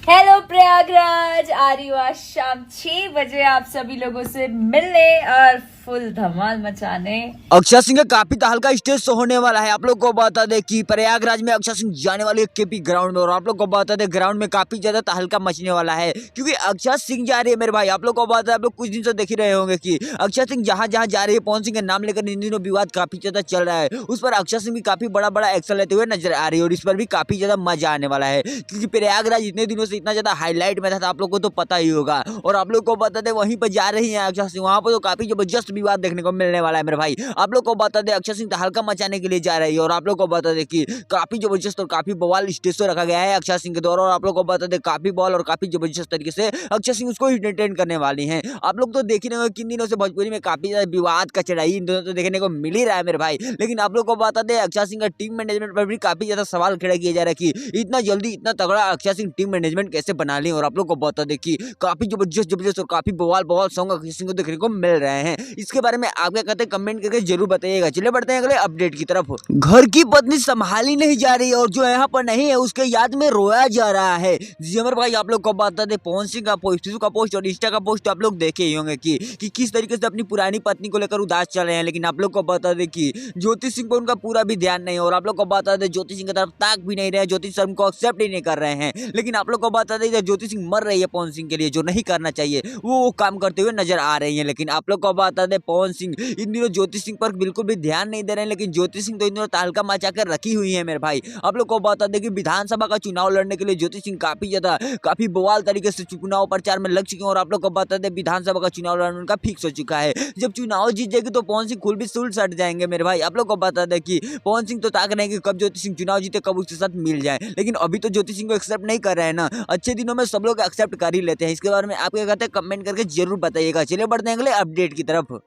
Hello Prayagraj, आ रही हूँ आज शाम 6 बजे आप सभी लोगों से मिलने और फुल धमाल मचाने। अक्षय सिंह का काफी तहलका स्टेज शो होने वाला है। आप लोग को बता दें कि प्रयागराज में अक्षय सिंह जाने वाले केपी ग्राउंड में, और आप लोग को बता दें ग्राउंड में काफी ज्यादा तहलका मचने वाला है क्योंकि अक्षय सिंह जा रही है मेरे भाई। आप लोग को बता दें, आप लोग कुछ दिन से देख ही रहे होंगे कि अक्षय सिंह जहां जहां जा रही है, पवन सिंह के नाम लेकर इन दिनों विवाद काफी ज्यादा चल रहा है। उस पर अक्षय सिंह भी काफी बड़ा बड़ा एक्शन लेते हुए नजर आ रही है और इस पर भी काफी ज्यादा मजा आने वाला है क्योंकि प्रयागराज इतने दिनों से इतना ज्यादा हाईलाइट में था, आप लोग को तो पता ही होगा। और आप लोग को बता दें वहीं पर जा रही है अक्षय सिंह, वहां पर तो काफी जबरदस्त विवाद देखने को मिलने वाला है मेरे भाई। आप लोग को बता दें अक्षय सिंह तहलका मचाने के लिए जा रही है और आप लोग को बता दें कि काफी जबरदस्त और काफी बवाल स्टेज शो रखा गया है अक्षय सिंह के द्वारा। और आप लोग को बता दें काफी बवाल और काफी जबरदस्त तरीके से अक्षय सिंह उसको एंटरटेन करने वाली हैं। आप लोग तो देख ही रहे हो किन दिनों से भोजपुरी में काफी ज्यादा विवाद का चढ़ाई इन दोनों तो देखने को मिल ही रहा है मेरे भाई। लेकिन आप लोग को बता दें अक्षय सिंह का टीम मैनेजमेंट पर भी काफी ज्यादा सवाल खड़ा किया जा रहा है कि इतना जल्दी इतना तगड़ा अक्षय सिंह टीम मैनेजमेंट कैसे बना ली। और आप लोग को बता दें कि काफी जबरदस्त और काफी बवाल सॉन्ग अक्षय सिंह को देखने को मिल रहे हैं। इसके बारे में आप क्या कहते हैं कमेंट करके जरूर बताइएगा। चलिए बढ़ते हैं अगले अपडेट की तरफ। घर की पत्नी संभाली नहीं जा रही और जो यहाँ पर नहीं है उसके याद में रोया जा रहा है। जी अमर भाई, आप लोग को बता दें पवन सिंह का पोस्ट, का पोस्ट और इंस्टा का पोस्ट आप लोग देखे ही होंगे कि किस तरीके से अपनी पुरानी पत्नी को लेकर उदास चल रहे हैं। लेकिन आप लोग को बता दें कि ज्योति सिंह पर उनका पूरा भी ध्यान नहीं है और आप लोग को बता दें ज्योति सिंह की तरफ ताक भी नहीं रहे, ज्योति सिंह को एक्सेप्ट ही नहीं कर रहे हैं। लेकिन आप लोग को बता दें ज्योति सिंह मर रही है पवन सिंह के लिए, जो नहीं करना चाहिए वो काम करते हुए नजर आ रही है। लेकिन आप लोग को बता दें पवन सिंह इन दिनों ज्योति सिंह पर बिल्कुल भी ध्यान नहीं दे रहे हैं। लेकिन ज्योति सिंह तो इन दिनों तहलका मचा कर रखी हुई है मेरे भाई। आप लोग को बता दें कि विधानसभा का चुनाव लड़ने के लिए ज्योति सिंह काफी बवाल तरीके से चुनाव प्रचार में लग चुके हैं। और आप लोग को बता दें विधानसभा का चुनाव लड़ना उनका फिक्स हो चुका है। जब चुनाव जीत जाएगी तो पवन सिंह खुल भी सुल सट जाएंगे मेरे भाई। आप लोग को बता दें कि पवन सिंह तो ताक रहे हैं कि कब ज्योति सिंह चुनाव जीते, कब उसके साथ मिल जाए। लेकिन अभी तो ज्योति सिंह को एक्सेप्ट नहीं कर रहे हैं ना, अच्छे दिनों में सब लोग एक्सेप्ट कर ही लेते हैं। इसके बारे में आप क्या कहते हैं कमेंट करके जरूर बताइएगा। चलिए बढ़ते हैं अगले अपडेट की तरफ।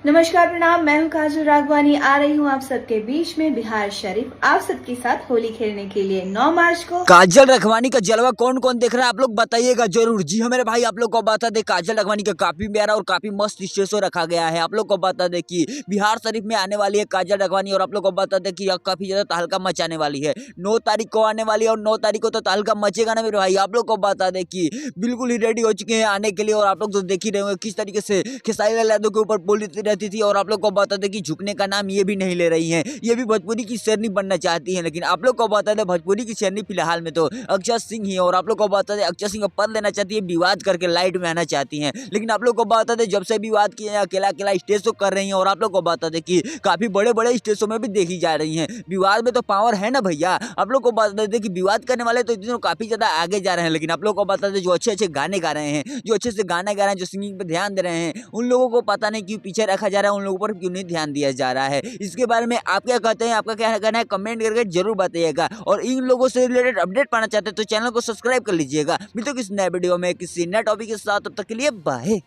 नमस्कार, प्रणाम। मैं हूँ काजल राघवानी, आ रही हूँ आप सबके बीच में बिहार शरीफ आप सबके साथ होली खेलने के लिए 9 मार्च को। काजल राघवानी का जलवा कौन कौन देख रहा है आप लोग बताइएगा जरूर। जी हाँ मेरे भाई, आप लोग को बता दे काजल राघवानी का काफी प्यारा और काफी मस्त स्टेज शो रखा गया है। आप लोग को बता दे कि बिहार शरीफ में आने वाली है काजल राघवानी और आप लोग को बता दे कि काफी ज्यादा तहलका मचाने वाली है। 9 तारीख को आने वाली है और 9 तारीख को तो तहलका मचेगा ना मेरे भाई। आप लोग को बता दे कि बिल्कुल ही रेडी हो चुके हैं आने के लिए। और आप लोग तो देख ही रहे होंगे किस तरीके से खेसारी लाल यादव के ऊपर बोलती रहती थी। और आप लोग को बता दें कि झुकने का नाम ये भी नहीं ले रही हैं, ये भी भोजपुरी की शेरनी बनना चाहती हैं। लेकिन आप लोग को बता दें भोजपुरी की शेरनी फिलहाल में तो अक्षय सिंह ही है। और आप लोग को बता दें अक्षय सिंह का पद लेना चाहती है, विवाद करके लाइट में आना चाहती हैं। लेकिन आप लोग को बता दें जब से विवाद किए अकेला अकेला स्टेज शो कर रही हैं। और आप लोग को बता दें कि काफी बड़े बड़े स्टेज शो में भी देखी जा रही हैं। विवाद में तो पावर है ना भैया। आप लोग को बता दें कि विवाद करने वाले तो इतने काफी ज्यादा आगे जा रहे हैं। लेकिन आप लोग को बता दें जो अच्छे अच्छे गाने गा रहे हैं, जो अच्छे से गाना गा रहे हैं, जो सिंगिंग पे ध्यान दे रहे हैं, उन लोगों को पता नहीं क्यों पीछे रखा जा रहा है, उन लोगों पर क्यों नहीं ध्यान दिया जा रहा है। इसके बारे में आप क्या कहते हैं, आपका क्या कहना है कमेंट करके जरूर बताइएगा। और इन लोगों से रिलेटेड अपडेट पाना चाहते हैं तो चैनल को सब्सक्राइब कर लीजिएगा। मिलते हैं किसी नए वीडियो में किसी नए टॉपिक के साथ, तब तक के लिए बाय।